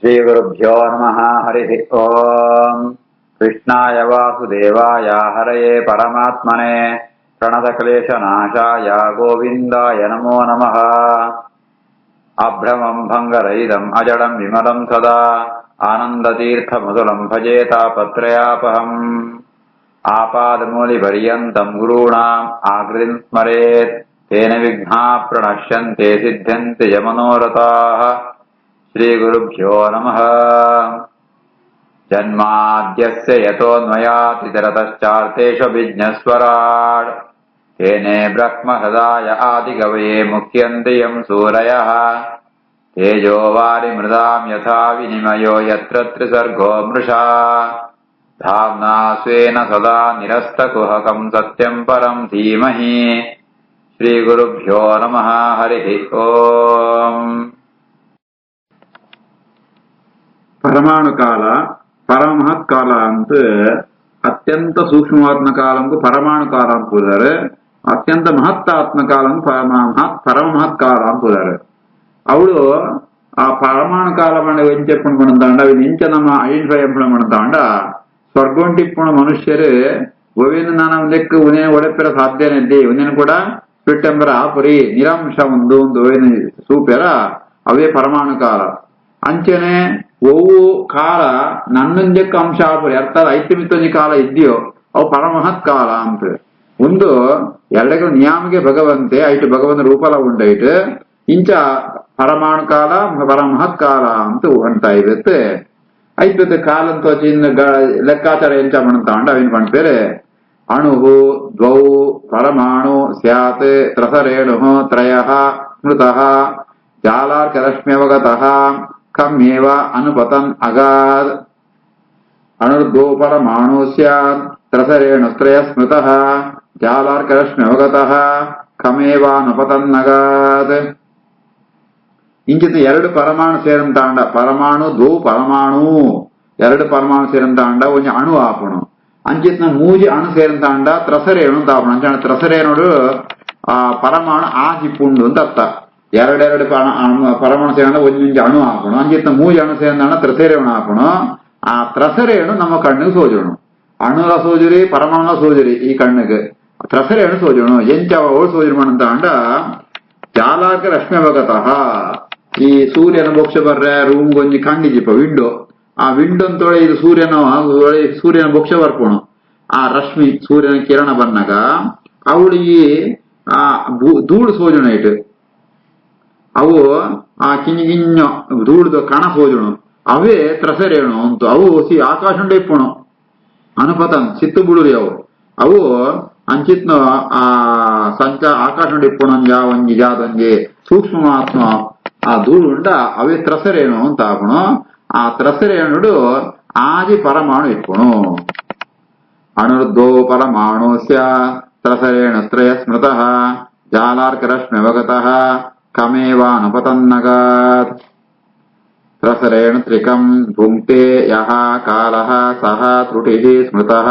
श्रीगुरुभ्यो नमः। हरिः ओम्। कृष्णाय वासुदेवाय हरये परमात्मने प्रणतक्लेशनाशाय गोविन्दाय नमो नमः। अभ्रमम् भङ्गरहितम् अजडम् विमलम् सदा आनन्दतीर्थमधुरम् भजे तापत्रयापहम्। आपादमूलिपर्यन्तम् गुरूणाम् आकृतिम् स्मरेत् तेन विघ्नाः प्रणश्यन्ते सिद्ध्यन्ति च मनोरथाः। श्रीगुरुभ्यो नमः। जन्माद्यस्य यतोऽन्वयातितरतश्चार्थेष्वभिज्ञस्वराट् तेने ब्रह्महृदाय आदिकवये मुह्यन्ति यम् सूरयः। तेजो वारिमृदाम् यथा विनिमयो यत्र त्रिसर्गो मृषा धाम्ना स्वेन सदा निरस्तकुहकम् सत्यम् परम् धीमहि। श्रीगुरुभ्यो नमः। हरिः ओम्। ಪರಮಾಣು ಕಾಲ ಪರಮಹತ್ ಕಾಲ ಅಂತ ಅತ್ಯಂತ ಸೂಕ್ಷ್ಮವಾತ್ಮ ಕಾಲಂಗೂ ಪರಮಾಣು ಕಾಲ ಅಂತ ಹೋದಾರೆ. ಅತ್ಯಂತ ಮಹತ್ತಾತ್ಮ ಕಾಲಂಗೂ ಪರಮಹತ್ ಕಾಲ ಅಂತ ಹೋದಾರೆ. ಅವಳು ಆ పరమాణు కాలం ఏం చెప్పుకుంటాండ అవి నుంచి నమ్మ ఐడెంటిఫై ఎప్పుడంటాండ స్వర్గంటిప్పుడు మనుష్యరు ಗೋವಿಂದ ನಾನು ಲೆಕ್ಕ ಉನೇನು ಒಡೆಪೆರ ಸಾಧ್ಯನಿದ್ದೆ ಉನೇನು ಕೂಡ ಬಿಟ್ಟೆಂಬರ ಪುರಿ ನಿರಂಶ ಒಂದು ಸೂಪೆರ ಅವೇ ಪರಮಾಣು ಕಾಲ ಅಂಚನೆ ಒವ್ವು ಕಾಲ ನನ್ನೊಂದಕ್ಕೆ ಅಂಶ ಆಪುರಿ ಅರ್ಥಾತ್ ಐತಿಮಿತ್ತೊಂದು ಕಾಲ ಇದೆಯೋ ಅವು ಪರಮಹತ್ ಕಾಲ ಅಂತ ಒಂದು ಎರಡಕ್ಕೆ ನಿಯಾಮಿಗೆ ಭಗವಂತೆ ಐಟು ಭಗವಂತ ರೂಪಲ ಉಂಟೈಟ್ ಇಂಚ ಪರಮಾಣು ಕಾಲ ಪರಮಹತ್ ಕಾಲ ಅಂತ ಅಂಟ ಇರುತ್ತೆ. ಐತದ ಕಾಲ ಅಂತ ಲೆಕ್ಕಾಚಾರ ಎಂಚ ಮಾಡ್ತಾಂಡ ಅವಿನ ಪಂಡ್ಪೇರೆ ಅಣುಹು ದ್ವೌ ಪರಮಾಣು ಸ್ಯಾತ್ ತ್ರಸರೇಣು ತ್ರಯಃ ಸ್ಮೃತಃ ಜಾಲಾರ್ಕರಶ್ಮ್ಯವಗತಃ ಕಮ್ಯೇವ ಅನುಪತನ್ ಅಗಾದ್ ಅಣುರ್ದ್ವೌ ಪರಮಾಣು ಸ್ಯಾತ್ ತ್ರಸರೇಣುಸ್ತ್ರಯ ಸ್ಮೃತಃ ಜಾಲಾರ್ಕರಶ್ಮ್ಯವಗತಃ ಕಮೇವ ಅನುಪತನ್ ಅಗಾದ್. ಇಂಚಿತ ಎರಡು ಪರಮಾಣು ಸೇರಂತಾಂಡ ಪರಮಾಣು ದ್ವೌ ಪರಮಾಣು ಎರಡು ಪರಮಾಣು ಸೇರಂತಾಂಡ ಒಂಜಿ ಅಣು ಆಪುಣು ಅಂಚಿತ್ನ ಮೂಜಿ ಅಣು ಸೇರಂತಾಂಡ ತ್ರಸರೇಣು ಅಂತ ಆಪುಣು ಅಂಚ ತ್ರಸರೇಣುಡು ಆ ಪರಮಾಣು ಆಜಿಪುಂಡು ಅಂತ ಅರ್ಥ. ಎರಡೆರಡು ಪರಮಾಣು ಸೇರಂಡ ಒಂಜೊಂಜಿ ಅಣು ಆಪುಣು ಅಂಚಿತ್ನ ಮೂಜಿ ಅಣು ಸೇರಂತಾಂಡ ತ್ರಸರೇಣು ಆಪುಣು. ಆ ತ್ರಸರೇಣು ನಮ್ಮ ಕಣ್ಣಿಗೆ ಸೋಜುಣು. ಅಣುಲ ಸೋಜುರಿ ಪರಮಾಣುಲ ಸೋಜುರಿ ಈ ಕಣ್ಣಿಗೆ ತ್ರಸರೇಣು ಸೋಜುಣು ಎಂಚ ಅವಳು ಸೋಜುರು ಮಾಡಂತಾಂಡ ಜಾಲಾರ್ಕ ರಶ್ಮ್ಯವಗತಃ ಈ ಸೂರ್ಯನ ಬೊಕ್ಷ ಬರ್ರೆ ರೂಮ್ ಗೊಂಜಿ ಕಂಡಿಜಿಪ್ಪ ವಿಂಡೋ ಆ ವಿಂಡೋ ಅಂತೊಳೆ ಇದು ಸೂರ್ಯನ ಬೊಕ್ಷ ಬರ್ಪುಣು ಆ ರಶ್ಮಿ ಸೂರ್ಯನ ಕಿರಣ ಬಂದಾಗ ಅವಳು ಈ ಆ ಧೂಳು ಸೋಜುಣ ಇಟ್ಟು ಅವು ಆ ಕಿಂಜಿಗಿಂಜ ಧೂಳ್ದು ಕಣ ಸೋಜುಣು ಅವೇ ತ್ರಸರೇಣು ಅಂತ ಅವು ಆಕಾಶ ಇಪ್ಪುಣು ಅನುಪತನ್ ಸಿತ್ತು ಬುಳುರಿ ಅವು ಅಂಚಿತ್ನ ಆ ಆಕಾಶ ಇಪ್ಪುಣಂಜ ಒಂಜಿ ಜಾದೊಂಜಿ ಸೂಕ್ಷ್ಮಾತ್ಮ ಆ ಧೂಳು ಉಂಡ ಅವೇ ತ್ರಸರೇಣು ಅಂತ ಆಪುಣು. ಆ ತ್ರಸರೇಣುಡು ಆದಿ ಪರಮಾಣು ಇಪ್ಪುಣು. ಅಣುರ್ದ್ವೌ ಪರಮಾಣು ಸ್ಯಾತ್ ತ್ರಸರೇಣುಸ್ತ್ರಯ ಸ್ಮೃತಃ ಜಾಲಾರ್ಕರಶ್ಮ್ಯವಗತಃ ಕಮೇವಾನುಪತನ್ನಗಾತ್. ತ್ರಸರೇಣು ತ್ರಿಕಂ ಭುಂಕ್ತೆ ಯಃ ಕಾಲಃ ಸಹ ತ್ರುಟಿಃ ಸ್ಮೃತಃ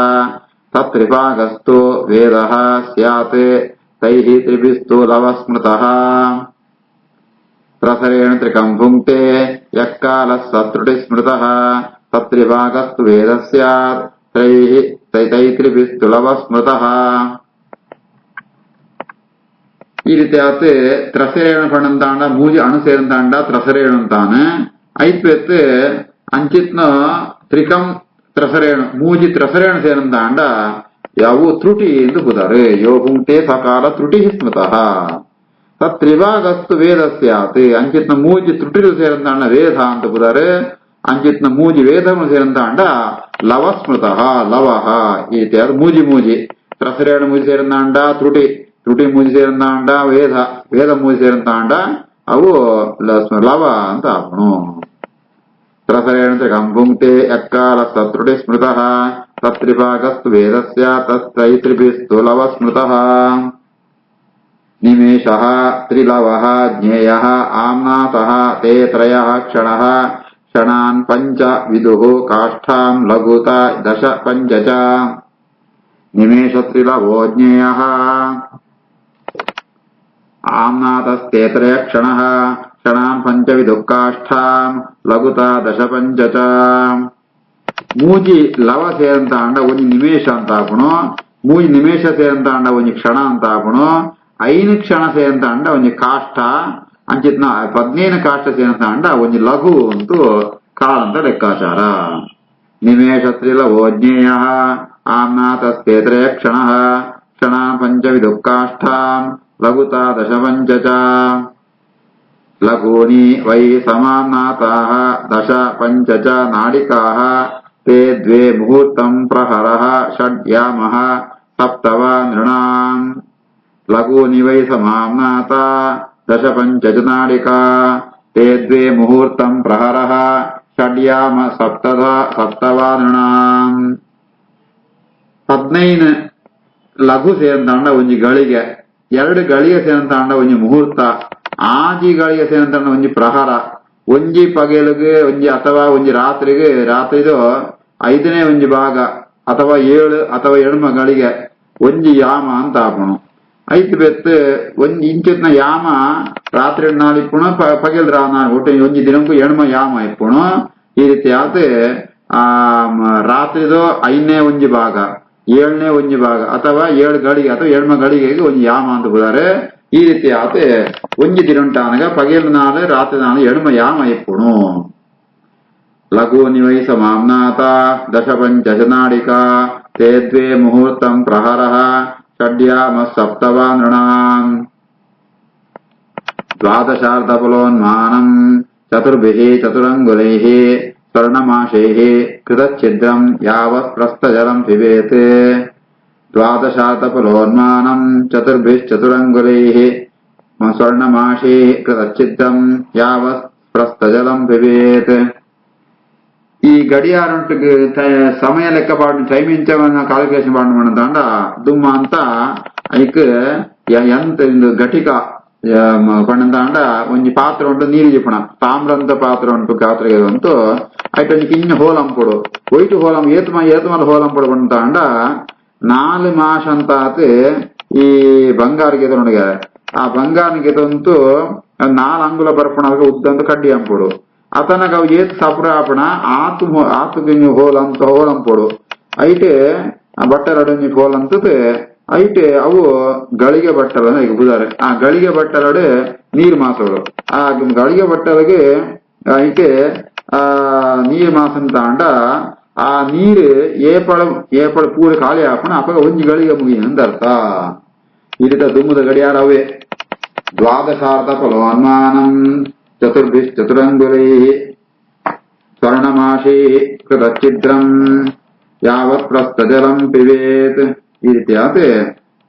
ತತ್ರಿಭಾಗಸ್ಥೋ ವೇದಃ ಸ್ಯಾತ್ ತೈಃ ತ್ರಿಭಿಸ್ತು ಲವಃ ಸ್ಮೃತಃ. ತ್ರಸರೇಣು ತ್ರಿಕಂ ಭುಂಕ್ತೆ ಯಃ ಕಾಲಃ ಸ ತ್ರುಟಿಃ ಸ್ಮೃತಃ ತತ್ರಿಭಾಗಸ್ತು ವೇದಃ ಸ್ಯಾತ್ ತೈಃ ತ್ರಿಭಿಸ್ತು ಲವಃ ಸ್ಮೃತಃ. ಈ ರೀತಿ ಆತ ತ್ರಸರೇಣು ಪಣಂತಾಂಡ ಮೂಜಿ ಅಣು ಸೇರಂತಾಂಡ ತ್ರಸರೇಣು ಅಂತಾನೆ ಐತ್ವೆತ್ ಅಂಚಿತ್ನ ತ್ರಿಕಂ ತ್ರಸರೇಣು ಮೂಜಿ ತ್ರಸರೇಣು ಸೇರಂತಾಂಡ ಯಾವು ತ್ರುಟಿ ಎಂದು ಬುಧಾರೆ ಯೋ ಭುಂಕ್ತೆ ಸಕಾಲ ತ್ರುಟಿ ಸ್ಮೃತಃ ತತ್ರಿಭಾಗಸ್ತು ವೇದ ಸ್ಯಾತ್ ಅಂಚಿತ್ನ ಮೂಜಿ ತ್ರುಟಿಲು ಸೇರಂತಾಂಡ ವೇದ ಅಂತ ಬುಧಾರೆ ಅಂಚಿತ್ನ ಮೂಜಿ ವೇದmu ಸೇರಂತಾಂಡ ಲವ ಸ್ಮೃತಃ ಲವಃ ಈ ರೀತಿ ಅದು ಮೂಜಿ ತ್ರಸರೇಣು ಮೂಜಿ ಸೇರಂತಾಂಡ ತ್ರುಟಿ ಮೂಜಿ ಸೇರಂತಾಂಡ ವೇದ ಮೂಜಿ ಸೇರಂತಾಂಡ ಅವು ಲವ ಅಂತ ಆಪುಣು. ತ್ರಸರೇಣು ತ್ರಿಕಂ ಭುಂಕ್ತೆ ಯಃ ಕಾಲಃ ಸ ತ್ರುಟಿಃ ಸ್ಮೃತಃ ತತ್ರಿಭಾಗಸ್ತು ವೇದ ಸ್ಯಾತ್ ತೈಃ ತ್ರಿಭಿಸ್ತು ಲವಃ ಸ್ಮೃತಃ. ನಿಮೇಷಃ ತ್ರಿಲವಃ ಜ್ಞೇಯಃ ಆಮ್ನಾತಃ ತೇ ತ್ರಯಃ ಕ್ಷಣಃ ಕ್ಷಣಾನ್ ಪಂಚ ವಿದುಃ ಕಾಷ್ಠಾಂ ಲಘುತ ದಶ ಪಂಚ ಚ. ನಿಮೇಷ ತ್ರಿಲವೋ ಜ್ಞೇಯಃ ಆಮ್ನಾತಸ್ತೆ ತ್ರಯಃ ಕ್ಷಣಃ ಕ್ಷಣಾನ್ ಪಂಚವಿದುಃಕಾಷ್ಠಾಂ ಲಘುತಾ ದಶಪಂಚ ಚ. ಮೂಜಿ ಲವ ಸೇರಂತ ಅಂಡ ಒಂಜಿ ನಿಮೇಷ ಅಂತ ಆಪುಣು, ಮೂಜಿ ನಿಮೇಷ ಸೇರಂತ ಅಂಡ ಒಂಜಿ ಕ್ಷಣ ಅಂತ ಆಪುಣು, 5 ಕ್ಷಣ ಸೇರಂತ ಅಂಡ ಒಂಜಿ ಕಾಷ್ಠ ಅಂಚಿತ್ನ 15 ಕಾಷ್ಠ ಸೇರಂತ ಅಂಡ ಒಂಜಿ ಲಘು ಅಂತೂ ಕಾಳಂತ ಲೆಕ್ಕಾಚಾರ. ನಿಮೇಷ ತ್ರಿಲವೋ ಜ್ಞೇಯ ಆಮ್ನಾ ತಸ್ಕೇತ್ರಯ ಕ್ಷಣ ಕ್ಷಣ ಪಂಚವಿದುಃಕಾಷ್ಠಾಂ ಲಘುತಾ ದಶಪಂಚ ಚ. ಲಘೂನಿ ವೈ ಸಮಾಮ್ನಾತಾಃ ದಶ ಪಂಚ ಚ ನಾಡಿಕಾಃ ತೇ ದ್ವೇ ಮುಹೂರ್ತಂ ಪ್ರಹರಃ ಷಡ್ ಯಾಮಃ ಸಪ್ತ ವಾ ನೃಣಾಂ. ಲಘೂನಿ ವೈ ಸಮಾಮ್ನಾತಾ ದಶ ಪಂಚ ಚ ನಾಡಿಕಾ ತೇ ದ್ವೇ ಮುಹೂರ್ತಂ ಪ್ರಹರಃ ಷಡ್ ಯಾಮ ಸಪ್ತ ವಾ ನೃಣಾಂ. 15 ಲಘು ಸೇರಂತಾಂಡ ಒಂಜಿ ಗಳಿಗೆ, 2 ಗಳಿಗೆ ಸೇರಂತಾಂಡ ಒಂಜಿ ಮುಹೂರ್ತ, ಆಜಿ ಗಳಿಗೆ ಸೇರಂತಾಂಡ ಒಂಜಿ ಪ್ರಹರ, ಒಂಜಿ ಪಗೆಲಿಗೆ ಒಂಜಿ ಅಥವಾ ಒಂಜಿ ರಾತ್ರಿಗೆ ರಾತ್ರಿದು 5ನೇ ಒಂಜಿ ಭಾಗ ಅಥವಾ 7 ಅಥವಾ 7 ಗಳಿಗೆ ಒಂಜಿ ಯಾಮ ಅಂತ ಆಪುಣು. ಐದು ಬೆತ್ತು ಒಂಜಿ ಇಂಚಿತ್ನ ಯಾಮ ರಾತ್ರಿ ನಾಲ್ ಇಪ್ಪುಣು, ಪಗೆಲ್ ಒಟ್ಟು ಒಂಜಿ ದಿನಕ್ಕೂ 7 ಯಾಮ ಇಪ್ಪುಣು. ಈ ರೀತಿ ಆತ ರಾತ್ರಿದು 5ನೇ ಒಂಜಿ ಭಾಗ 7ನೇ ಒಂಜಿ ಭಾಗ ಅಥವಾ 7 ಗಳಿಗೆ ಅಥವಾ 7 ಗಳಿಗೆ ಒಂಜಿ ಯಾಮ ಅಂತ ಬುದಾರೆ. ಈ ರೀತಿ ಆತ ಒಂಜಿ ದಿನಂಟಾನಗ ಪಗೆಲ್ ನಾಲ್ ರಾತ್ರಿ ನಾಲ್ 7 ಯಾಮ ಇಪ್ಪುಣು. ಲಘೂನಿ ವೈ ಸಮಾಮ್ನಾತ ದಶ ಪಂಚ ಚ ನಾಡಿಕಾ ತೇ ದ್ವೇ ಮುಹೂರ್ತಂ ಪ್ರಹರಃ ಷಡ್ಯಾಮ ಸಪ್ತ ವಾ ನೃಣಾಂ. ದ್ವಾದಶಾರ್ಧಫಲೋನ್ಮಾನಂ ಚತುರ್ಭಿಃ ಚತುರಂಗುಲೈಃ ಸ್ವರ್ಣಮಾಶೈಃ ಕೃತಚ್ಛಿದ್ರಂ ಯಾವತ್ ಪ್ರಸ್ಥಜಲಂ ಪಿಬೇತ್. ದ್ವಾದಶಾರ್ಧಫಲೋನ್ಮಾನಂ ಚತುರ್ಭಿಶ್ಚತುರಂಗುಲೈಃ ಸ್ವರ್ಣಮಾಶೈಃ ಕೃತಚ್ಛಿದ್ರಂ ಯಾವತ್ ಪ್ರಸ್ಥಜಲಂ ಪಿಬೇತ್. ಈ ಗಡಿಯಾರಂಟು ಸಮಯ ಲೆಕ್ಕ ಪಾಡು ಟೈಮ್ ಇಂಚವನ್ನ ಕ್ಯಾಲ್ಕುಲೇಷನ್ ಪಾಡು ಮಾಡಂತಾಂಡ ದುಮ್ಮ ಅಂತ ಐಕ್ ಎಂತ ಘಟಿಕ ಪಂಡಂತಾಂಡ ಒಂಜಿ ಪಾತ್ರ ಉಂಟು ನೀರು ಜಿಪ್ಪಣ ತಾಮ್ರಂತ ಪಾತ್ರ ಉಂಟು ಪಾತ್ರೆಗೆ ಅಂತೂ ಐಟ್ ಒಂಜಿ ಕಿನ್ನ ಹೋಲಂಪುಡು ಒಯ್ಟು ಹೋಲಂ ಏತುಮಲ್ಲ ಹೋಲಂಪುಡು ಪಂಡಂತಾಂಡ 4 ಮಾಸ ಅಂತಾತ್ ಈ ಬಂಗಾರ ಗೆದ ನೋಡಿಗೆ ಆ ಬಂಗಾರ ಗೆದಂತೂ 4 ಅಂಗುಲ ಬರ್ಪಣ ಉದ್ದಂತ ಕಡ್ಡಿ ಅಂಪುಡು ಅತನಗ ಅವು ಏತ್ ಸಪ್ರ ಆಪಣ ಆತು ಹೋಲಂಪುಡು ಐಟೆ ಬಟ್ಟಲಡು ಹೋಲಂತದ ಐಟೆ ಅವು ಗಳಿಗೆ ಬಟ್ಟಲ ಈಗ ಬುದಾರೆ ಆ ಗಳಿಗೆ ಬಟ್ಟಲಡು ನೀರ್ ಮಾಸೋಡು ಆ ಗಳಿಗೆ ಬಟ್ಟಲಿಗೆ ಐಟೆ ನೀರ್ ಮಾಸಂತ ಅಂಡ ಆ ನೀರು ಏಪಳ ಪೂರ ಖಾಲಿ ಆಪಣ ಅಪಗ ಒಂಜಿ ಗಳಿಗೆ ಮುಗಿನ ಅರ್ಥ. ಈ ರೀತಿ ದುಮ್ಮದ ಗಡಿಯಾರವೇ. ದ್ವಾದಶಾರ್ಧ ಫಲೋನ್ಮಾನಂ ಚತುರ್ಭಿಶ್ಚತುರಂಗುಲೈಃ ಸ್ವರ್ಣಮಾಶೈಃ ಕೃತಚ್ಛಿದ್ರಂ ಯಾವತ್ ಪ್ರಸ್ಥಜಲಂ ಪಿಬೇತ್. ಈ ರೀತಿ ಆತ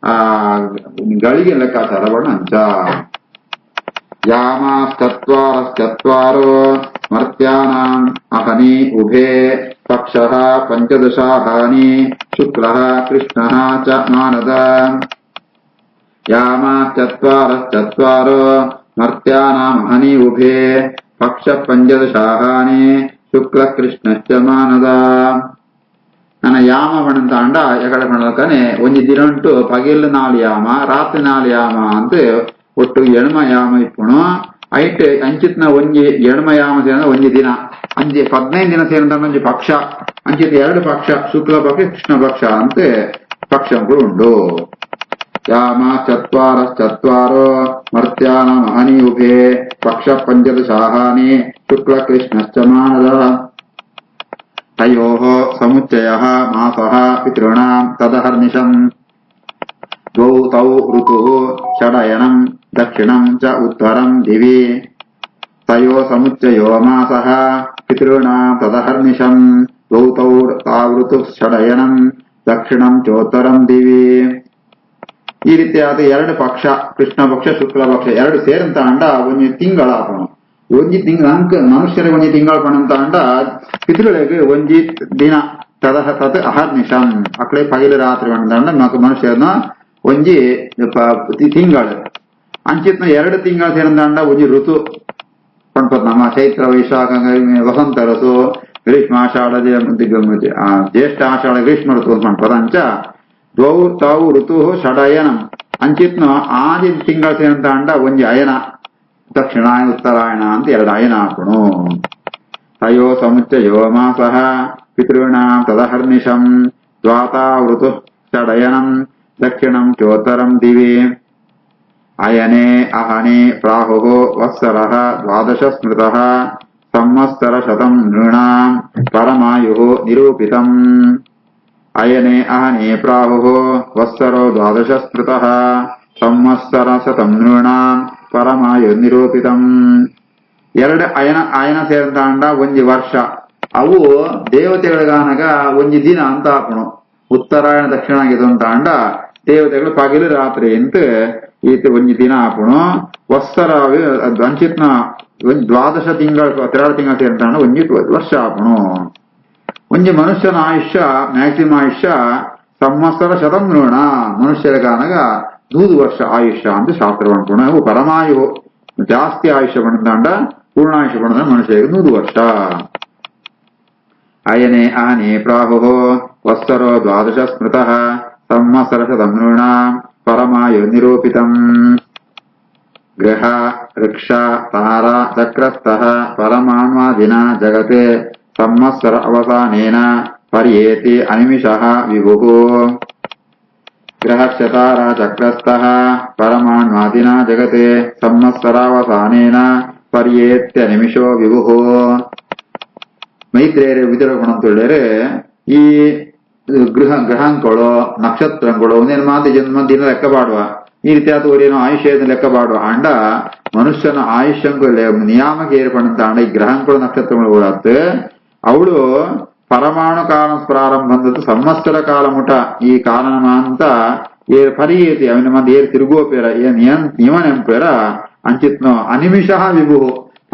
ಆ ಗಳಿಗೆ ಲೆಕ್ಕಾಚಾರ ಬಣ್ಣಂಚ. ಯಾಮಾಶ್ಚತ್ವಾರಶ್ಚತ್ವಾರೋ ಮರ್ತ್ಯಾನಾಂ ಅಹನಿ ಉಭೇ ಪಕ್ಷಃ ಪಂಚದಶಾಹಾನಿ ಶುಕ್ಲಃ ಕೃಷ್ಣಃ ಚ ಮಾನದ. ಯಾಮಾಶ್ಚತ್ವಾರಶ್ಚತ್ವಾರೋ ಮರ್ತ್ಯಾನಾಂ ಅಹನಿ ಉಭೇ ಪಕ್ಷ ಪಂಚದಶಾಹಾನಿ ಶುಕ್ಲ ಕೃಷ್ಣಶ್ಚ ಮಾನದ. ನನ್ನ ಯಾಮ ಬಣ್ಣಂತ ಅಂಡ ಎಕಡೆ ಬಣ್ಣಕನೆ ಒಂಜಿ ದಿನ ಉಂಟು ಪಗೆಲ್ 4 ಯಾಮ ರಾತ್ರಿ 4 ಯಾಮ ಅಂತ ಒಟ್ಟು 7 ಯಾಮ ಇಪ್ಪುಣು. ಐಟ್ ಅಂಚಿತ್ನ ಒಂಜಿ 7 ಯಾಮ ಸೇರಿದ ಒಂಜಿ ದಿನ ಅಂಜಿ 15 ದಿನ ಸೇರಿದ ಒಂಜಿ ಪಕ್ಷ ಅಂಚಿತ್ 2 ಪಕ್ಷ ಶುಕ್ಲ ಪಕ್ಷ ಕೃಷ್ಣ ಪಕ್ಷ ಅಂತ ಪಕ್ಷಗಳು ಉಂಟು. ಯಾಮ ಚತ್ವಾರಶ್ಚತ್ವಾರೋ ಮರ್ತ್ಯಾನಾಂ ಅಹನಿ ಉಭೇ ಪಕ್ಷ ಪಂಚದಶಾಹಾನಿ ಶುಕ್ಲ ಕೃಷ್ಣಶ್ಚ ಮಾನದ. ತಯೋಃ ಸಮುಚ್ಚಯಃ ಮಾಸಃ ಪಿತॄಣಾಂ ತದಹರ್ನಿಶಂ. ದ್ವೌ ತೌ ಋತುಃ ಷಡಯನಂ ದಕ್ಷಿಣಂ ಚ ಉತ್ತರಂ ದಿವಿ. ತಯೋ ಸಮುಚ್ಚಯೋ ಮಾಸಃ ಪಿತॄಣಾಂ ತದಹರ್ನಿಶಂ. ದ್ವೌ ತೌ ಋತುಃ ಷಡಯನಂ ದಕ್ಷಿಣಂ ಚೋತ್ತರಂ ದಿವಿ. ಈ ರೀತಿಯಾದ 2 ಪಕ್ಷ ಕೃಷ್ಣ ಪಕ್ಷ ಶುಕ್ಲ ಪಕ್ಷ 2 ಸೇರಂತ ಅಂಡ ಒಂಜಿ ತಿಂಗಳ ಆಪಣ. ಒಂಜಿ ತಿಂಗಳ ಅಂಕ ಮನುಷ್ಯರಿಗೆ ಒಂಜಿ ತಿಂಗಳ ಪಣಂತ ಅಂಡ ಪಿತೃಗಳಿಗೆ ಒಂಜಿ ದಿನ ತದಹ ತತ್ ಅಹರ್ನಿಶಂ ಅಕಡೆ ಪಗಲು ರಾತ್ರಿ ಪಣಂತ ಅಂಡ ಮನುಷ್ಯರನ್ನ ಒಂಜಿ ತಿಂಗಳು ಅಂಚಿತ್ನ 2 ತಿಂಗಳ ಸೇರಂತ ಅಂಡ ಒಂಜಿ ಋತು ಪಣಪತ್ ನಮ್ಮ ಚೈತ್ರ ವೈಶಾಖ ವಸಂತ ಋತು ಗ್ರೀಷ್ಮ ಆಷಾಢ ಜ್ಯೇಷ್ಠ ಆಷಾಢ ಗ್ರೀಷ್ಮ ಋತು ಪಣಪದ ಅಂಚ. ದ್ವೌ ತಾವು ಋತು ಷಡಯನಂ ಅಂಚಿತ್ನ 6 ತಿಂಗಳ ಸೇರಂತ ಅಂಡ ಒಂಜಿ ಅಯನ ದಕ್ಷಿಣಾಯನ ಉತ್ತರಾಯಣ ಅಂತ ಎರಡು ಅಯನ ಹಾಕೋಣ. ತಯೋ ಸಮುಚ್ಚಯೋ ಮಾಸಃ ಪಿತॄಣಾಂ ತದಹರ್ನಿಶಂ ದ್ವಾತಾವೃತು ಷಡಯನಂ ದಕ್ಷಿಣಂ ಚೋತ್ತರಂ ದಿವಿ ಅಯನೆ ಅಹನೆ ಪ್ರಾಹುಃ ವತ್ಸರಃ ದ್ವಾದಶ ಸ್ಮೃತಃ ಸಂವತ್ಸರ ಶತಂ ನೃಣಾಂ ಪರಮಾಯುಃ ನಿರೂಪಿತಂ. ಅಯನೆ ಅಹನೆ ಪ್ರಾಹುಃ ವತ್ಸರೋ ದ್ವಾದಶ ಸ್ಮೃತಃ ಸಂವತ್ಸರ ಶತಂ ನೃಣಾಂ ಪರಮಾಯು ನಿರೂಪಿತಂ. ಎರಡು ಅಯನ ಸೇರ್ತಾಂಡ ಒಂಜಿ ವರ್ಷ. ಅವು ದೇವತೆಗಳಿಗಾನಗ ಒಂಜಿ ದಿನ ಅಂತ ಹಾಕೋಣ. ಉತ್ತರಾಯಣ ದಕ್ಷಿಣಾಗಿ ತಾಂಡ ದೇವತೆಗಳು ಪಗಲು ರಾತ್ರಿ ಅಂತ ಈತ ಒಂಜಿ ದಿನ ಹಾಕೋಣ. ವತ್ಸರ ಅಂಚಿತ್ನ ಒಂಜಿ ದ್ವಾದಶ ತಿಂಗಳು 2 ತಿಂಗಳು ಸೇರ್ತಾಂಡ ಒಂಜಿ ವರ್ಷ ಹಾಕೋಣ. ಒಂಜಿ ಮನುಷ್ಯನ ಆಯುಷ್ಯ ಮ್ಯಾಕ್ಸಿಮಮ್ ಆಯುಷ್ಯ ಸಂವತ್ಸರ ಶತಂ ನೃಣ, ಮನುಷ್ಯರಿಗಾನಗ 100 ವರ್ಷ ಆಯುಷ್ಯ ಅಂತ ಶಾಸ್ತ್ರ ಅನ್ಕೋಣ. ಅವು ಪರಮಾಯು ಜಾಸ್ತಿ ಆಯುಷ್ಯ ಬಂದಾಂಡ ಪೂರ್ಣಾಯುಷ್ಯ ಬಂದ ಮನುಷ್ಯರಿಗೆ 100 ವರ್ಷ. ಅಯನೆ ಅಹನೆ ಪ್ರಾಹುಃ ವತ್ಸರೋ ದ್ವಾದಶ ಸ್ಮೃತಃ ಸಂವತ್ಸರ ಶತಂ ನೃಣಾಂ ಪರಮಾಯು ನಿರೂಪಿತಂ. ಗೃಹ ವೃಕ್ಷ ತಾರ ಚಕ್ರಸ್ಥಃ ಪರಮಾಣ್ವಾದಿನ ಜಗತೆ ಸಂವತ್ಸರ ಅವಸಾನೇನ ಪರ್ಯೇತಿ ಅನಿಮಿಷಃ ವಿಭುಃ. ಗೃಹಕ್ಷತಾರ ಚಕ್ರಸ್ಥಃ ಪರಮಾಣ್ವಾದಿನ ಜಗತೆ ಸಂವತ್ಸರಾವಸಾನೇನ ಪರ್ಯೇತ್ಯನಿಮಿಷೋ ವಿಭುಃ. ಮೈತ್ರೇಯರ ವಿದುರಗುಣ ಅಂತ ಹೇಳಿದ್ರೆ ಈ ಗ್ರಹಗಳು ನಕ್ಷತ್ರಗಳು ಒಂದೇನು ಮಾತು ಜನ್ಮ ದಿನ ಲೆಕ್ಕ ಮಾಡುವ ಈ ರೀತಿ ಆತವರೇನೋ ಆಯುಷ್ಯ ಲೆಕ್ಕ ಮಾಡುವ ಅಂಡ ಮನುಷ್ಯನ ಆಯುಷ್ಯಂಗೂ ನಿಯಾಮಕ ಏರ್ಪಡಂತ ಅಂಡ ಈ ಗ್ರಹಗಳು ನಕ್ಷತ್ರಗಳು ಕೂಡತ್ ಅವಳು ಪರಮಾಣು ಕಾಲ ಪ್ರಾರಂಭ ಬಂದದ್ದು ಸಂವತ್ಸರ ಕಾಲ ಮುಟ ಈ ಕಾಲನ ಅಂತ ಪರಿಯೇತಿ ಅವನ ಮಂದಿ ಏರ್ ತಿರುಗೋಪೇರ ನಿಯಮ ನೆಂಪೇರ ಅಂಚಿತ್ನೋ ಅನಿಮಿಷಃ ವಿಭು.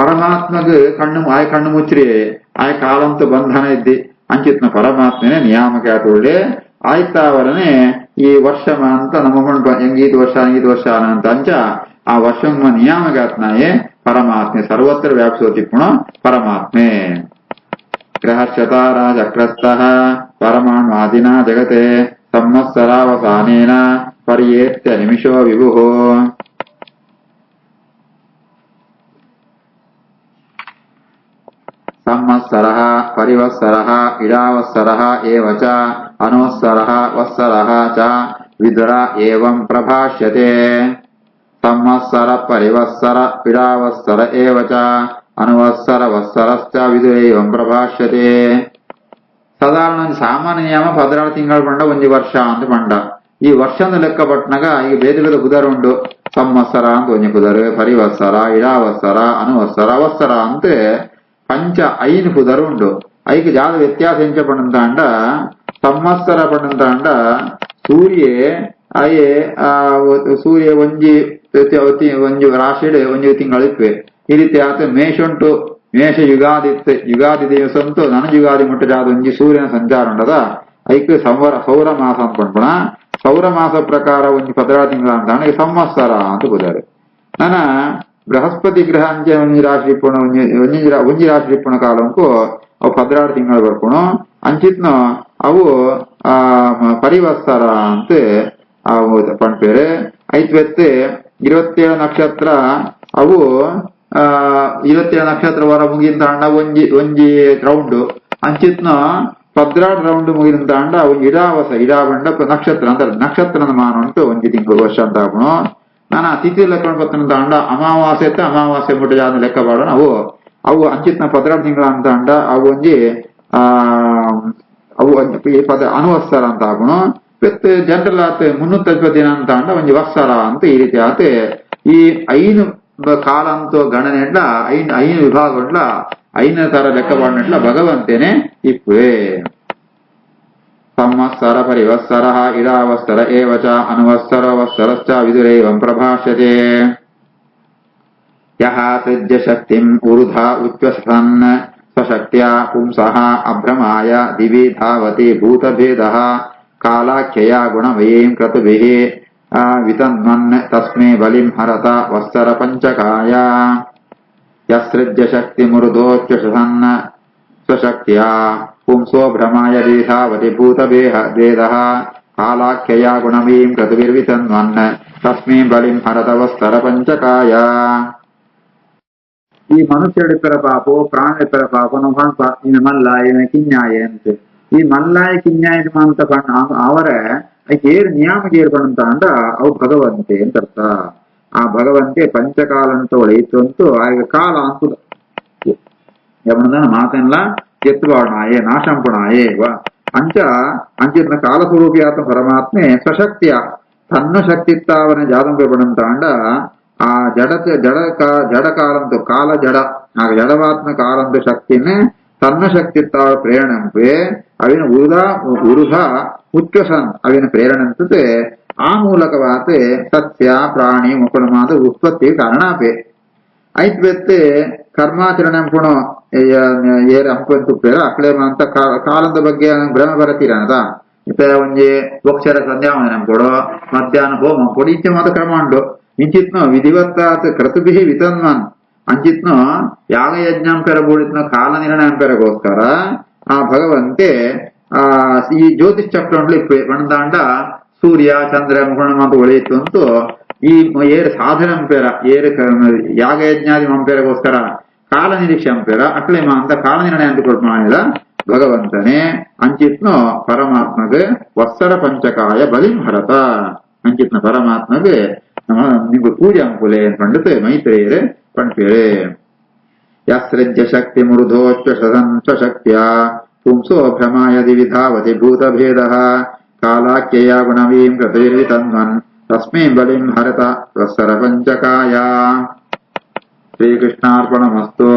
ಪರಮಾತ್ಮಗ್ ಕಣ್ಣು ಮುಚ್ಚ್ರಿ ಆಯ ಕಾಲಂತ ಬಂಧನ ಇದ್ದಿ ಅಂಚಿತ್ನ ಪರಮಾತ್ಮನೇ ನಿಯಾಮಕ ಆತೊಳ್ಳೆ ಆಯ್ತಾವರನೆ ಈ ವರ್ಷ ಅಂತ ನಮ್ಮ ಹೆಂಗೀದ್ ವರ್ಷ ಅಂತ ಅಂಚ ಆ ವರ್ಷ ನಿಯಾಮಕಾತ್ನಾಯೇ ಪರಮಾತ್ಮೆ ಸರ್ವತ್ರ ವ್ಯಾಪಿಸೋತಿಪ್ಪುಣ ಪರಮಾತ್ಮೆ. ಗ್ರಹಕ್ಷತಾರ ಚಕ್ರಸ್ಥಃ ಪರಮಾಣ್ವಾದಿನ ಜಗತೆ ಸಂವತ್ಸರಾವಸಾನೇನ ಪರ್ಯೇತ್ಯ ನಿಮಿಷೋ ವಿಭುಃ. ಸಂವತ್ಸರಃ ಪರಿವತ್ಸರಃ ಇಡಾವತ್ಸರಃ ಏವ ಚ ಅನುವತ್ಸರಃ ವತ್ಸರಃ ಚ ವಿದುರ ಏವಂ ಪ್ರಭಾಷ್ಯತೆ. ಸಂವತ್ಸರ ಪರಿವತ್ಸರ ಇಡಾವತ್ಸರ ಏವ ಚ ಅನುವತ್ಸರ ವತ್ಸರಶ್ಚ ವಿದುರೇವಂ ಪ್ರಭಾಷ್ಯತೆ. ಸಾಧಾರಣ ಸಾಮಾನ್ಯ ನಿಯಮ 14 ತಿಂಗಳು ಬಂಡ ಒಂಜಿ ವರ್ಷ ಅಂತ ಬಂಡ. ಈ ವರ್ಷದ ಲೆಕ್ಕ ಪಟ್ನಾಗ ಈಗ ಬೇರೆ ಬೇರೆ ಬುಧರು ಉಂಡು. ಸಂವತ್ಸರ ಅಂತ ಒಂಜಿ ಬುಧರು, ಪರಿವತ್ಸರ, ಇಡಾವತ್ಸರ, ಅನುವತ್ಸರ, ಅವತ್ಸರ ಅಂತ ಪಂಚ 5 ಬುಧರು ಉಂಡು. ಐಕ್ ಜಾದ ವ್ಯತ್ಯಾಸ ಎಂಚ ಪಡಂತಾಂಡ ಸಂವತ್ಸರ ಪಡಂತಾಂಡ ಸೂರ್ಯ ಒಂಜಿ ರಾಶಿಡ್ ಒಂಜಿ ತಿಂಗಳಿತ್ವೆ. ಈ ರೀತಿ ಆತ ಮೇಷ ಉಂಟು. ಮೇಷ ಯುಗಾದಿ ದಿವಸ ಅಂತೂ ನನಜ್ ಯುಗಾದಿ ಮುಟ್ಟದ ಒಂಜಿ ಸೂರ್ಯನ ಸಂಚಾರ ಉಂಟದ ಐಕ್ ಸೌರ ಮಾಸ ಅಂತ ಪಂಪಣ. ಸೌರ ಮಾಸ ಪ್ರಕಾರ ಒಂಜಿ 14 ತಿಂಗಳ ಅಂತ ಸಂವತ್ಸರ ಅಂತ ಬುದಾರೆ. ನಾನ ಬೃಹಸ್ಪತಿ ಗ್ರಹ ಅಂಚೆ ಒಂಜಿ ರಾಶಿ ಇಪ್ಪಣ ಒಂಜಿ ರಾಶಿ ಇಪ್ಪಣ ಕಾಲಂಕು ಅವು 14 ತಿಂಗಳು ಬರ್ಪುಣು ಅಂಚಿತ್ನ ಅವು ಪರಿವತ್ಸರ ಅಂತ ಅವು ಪಂಪೇರೆ. ಐತ್ವೆತ್ತೆ 27 ನಕ್ಷತ್ರ ಅವು 27 ನಕ್ಷತ್ರ ವರ ಮುಗಿದ ಅಂಡ ಒಂಜಿ ರೌಂಡ್ ಅಂಚಿತ್ನ 16 ರೌಂಡ್ ಮುಗಿದ ಅಂಡ ಒಂಜಿ ಇಡಾವಂಡ ನಕ್ಷತ್ರ ಅಂತ ನಕ್ಷತ್ರದ ಮಾನ ಉಂಟು ಒಂಜಿ ತಿಂಗಳು ವರ್ಷ ಅಂತ ಹಾಕೋಣ. ನಾನು ತಿಥಿ ಲೆಕ್ಕ ಬರ್ತಂತ ಅಂಡ ಅಮಾವಾಸ್ಯೆ ಮುಟ್ಟ ಜಾದ ಲೆಕ್ಕ ಬಾಡೋಣ. ಅವು ಅಂಚಿತ್ನ 16 ತಿಂಗಳ ಅಂತ ಅಂಡ ಅವು ಒಂಜಿ ಅನುವತ್ಸರ ಅಂತ ಹಾಕೋಣ. ಜನರಲ್ ಆತ 350 ದಿನ ಅಂತ ಅಂಡ ಒಂಜಿ ವತ್ಸರ ಅಂತ ಈ ರೀತಿ ಆತ ಈ 5 ಕಾಲ ಅಂತೂ ಗಣನೆ ಇಡ್ಲ 5 ವಿಭಾಗ ಉಂಡ್ಲ 5 ತರ ಲೆಕ್ಕ ಮಾಡಿಡ್ಲ ಭಗವಂತೇನೆ ಇಪ್ಪುವೆ. ಸಂವತ್ಸರ ಪರಿವತ್ಸರ ಇಡಾವತ್ಸರ ಏವ ಚ ಅನುವತ್ಸರ ವತ್ಸರಶ್ಚ ವಿದುರೇವಂ ಪ್ರಭಾಷ್ಯತೆ. ಯಃ ತಜ್ಜ ಶಕ್ತಿಂ ಉರುಧಾ ಉಚ್ಛ್ವಸನ್ ಸ್ವಶಕ್ತ್ಯಾ ಪುಂಸಃ ಅಭ್ರಮಾಯ ದಿವಿ ಧಾವತಿ ಭೂತಭೇದಃ ಕಾಲಾಖ್ಯಯ ಗುಣಮಯೀಂ ಕ್ರತುಭಿಃ ವಿತನ್ಮನ್ ತಸ್ಮೇ ಬಲಿಂ ಹರತ ವತ್ಸರ ಪಂಚಕಾಯ. ಯಸೃಜ್ಯ ಶಕ್ತಿ ಮುರುದೋಚ್ಛ್ವಸನ್ ಸ್ವಶಕ್ತ್ಯಾ ಪುಂಸೋ ಭ್ರಮಾಯ ದೇಧಾವತಿ ಭೂತಭೇದಃ ಕಾಲಾಖ್ಯಯ ಗುಣಮಯೀಂ ಕ್ರತುಭಿರ್ವಿತನ್ಮನ್ ತಸ್ಮೇ ಬಲಿಂ ಹರತ ವತ್ಸರ ಪಂಚಕಾಯ. ಈ ಮನುಷ್ಯರಿಪ್ಪರ ಪಾಪು ಪ್ರಾಣಿಪ್ಪರ ಪಾಪು ನಮ್ಮ ಇನ್ನು ಮಲ್ಲಾಯ ಕಿನ್ಯಾಯ ಅಂತೆ ಈ ಮಲ್ಲಾಯ ಕಿನ್ಯಾಯ ಅಂತ ಬಣ್ಣ ಅವರ ಏರು ನಿಯಾಮಕ್ಕೆ ಏರ್ಪಡಂತ ಅಂಡ ಅವು ಭಗವಂತೆ ಅಂತ ಅರ್ಥ ಆ ಭಗವಂತೆ ಪಂಚಕಾಲ ಅಂತ ಒಳೆಯಿತು ಅಂತೂ ಆಗ ಕಾಲ ಅಂತದ ಎವಣದ ಮಾತೆಲ್ಲ ಎತ್ತುವಾಡಾಯೇ ನಾಶಂಪುಣಾಯೇ ಅಂಚಿನ ಕಾಲಸ್ವರೂಪಿಯಾತ ಪರಮಾತ್ಮೆ ಸ್ವಶಕ್ತಿಯ ತನ್ನ ಶಕ್ತಿತ್ತಾವನ ಜಾದಂಪಡಂತ ಅಂಡ ಆ ಜಡಕಾಲಂತು ಕಾಲ ಜಡ ಆ ಜಡವಾತ್ಮ ಕಾಲಂತು ಶಕ್ತಿನೇ ತನ್ನ ಶಕ್ತಿತ್ತಾವ ಪ್ರೇರಣಂಪೆ ಅವಿನ ಉರುಧ ಉಚ್ಚಸನ್ ಅವಿನ ಪ್ರೇರಣಂತತೆ ಆ ಮೂಲಕವಾತೆ ಸಸ್ಯ ಪ್ರಾಣಿ ಮುಕುಳಮಾದ ಉತ್ಪತ್ತಿ ಕಾರಣಾಪೆ ಐತ್ವೆತ್ತೆ ಕರ್ಮಾಚರಣೆ ಏರ್ ಹಂಪಂತು ಪೇರ ಅಕ್ಲೇಮ ಅಂತ ಕಾಲದ ಬಗ್ಗೆ ಭ್ರಮ ಬರತೀರನದ ಇತ್ತ ಒಂಜಿ ಅಕ್ಷರ ಸಂಧ್ಯಾವಂದನಂ ಕೊಡೋ ಮಧ್ಯಾಹ್ನ ಹೋಮ ಕೊಡಿ ಇತ್ತೆ ಮಾತ ಕ್ರಮ ಉಂಡು ಇಂಚಿತ್ನು ವಿಧಿವತ್ತಾತ್ ಕ್ರತುಭಿ ವಿತನ್ಮನ್ ಅಂಚಿತ್ನು ಯಾಗಯಜ್ಞಂ ಪೆರ ಬೂಡಿತ್ನ ಕಾಲ ನಿರ್ಣಯಂ ಪೆರಗೋಸ್ಕರ ಆ ಭಗವಂತೆ ಈ ಜ್ಯೋತಿಷ್ ಚಕ್ರ ಬಣದಾಂಡ ಸೂರ್ಯ ಚಂದ್ರ ಮುಗುಣ ಮಾತು ಒಳೆಯಿತು ಅಂತೂ ಈ ಏರು ಸಾಧನ ಪೇರ ಏರು ಯಾಗಯಜ್ಞಾದಿ ಮಂಪೇರಗೋಸ್ಕರ ಕಾಲ ನಿರೀಕ್ಷೆ ಅಂಪೇರ ಅಕ್ಲೇಮ ಅಂತ ಕಾಲ ನಿರ್ಣಯ ಅಂತ ಕೊಡ್ಮಾಡಿದ ಭಗವಂತನೇ ಅಂಚಿತ್ನು ಪರಮಾತ್ಮಗೆ ವತ್ಸರ ಪಂಚಕಾಯ ಬಲಿಂ ಹರತ ಅಂಚಿತ್ನ ಪರಮಾತ್ಮಗೆ ನಿಮ್ಗೆ ಪೂಜೆ ಅಂಕುಲೆ ಪಂಡಿತ ಮೈತ್ರೇಯರೇ ಪಂಪೇಳೆ ಯಸ್ರಜ್ಯ ಶಕ್ತಿ ಮುರುಧೋಚ್ಛಕ್ತಿಯ ಪುಂಸೋ ಭ್ರಮಾಯದಿ ವಿಧಾವತಿ ಭೂತಭೇದ ಕಾಲಾಖ್ಯಯ ಗುಣವೀಂ ಕೃತಿರ್ವಿತನ್ವನ್ ತಸ್ಮೈ ಬಲಿಂ ಹರತ ವತ್ಸರ ಪಂಚಕಾಯ ಶ್ರೀಕೃಷ್ಣಾರ್ಪಣಮಸ್ತು.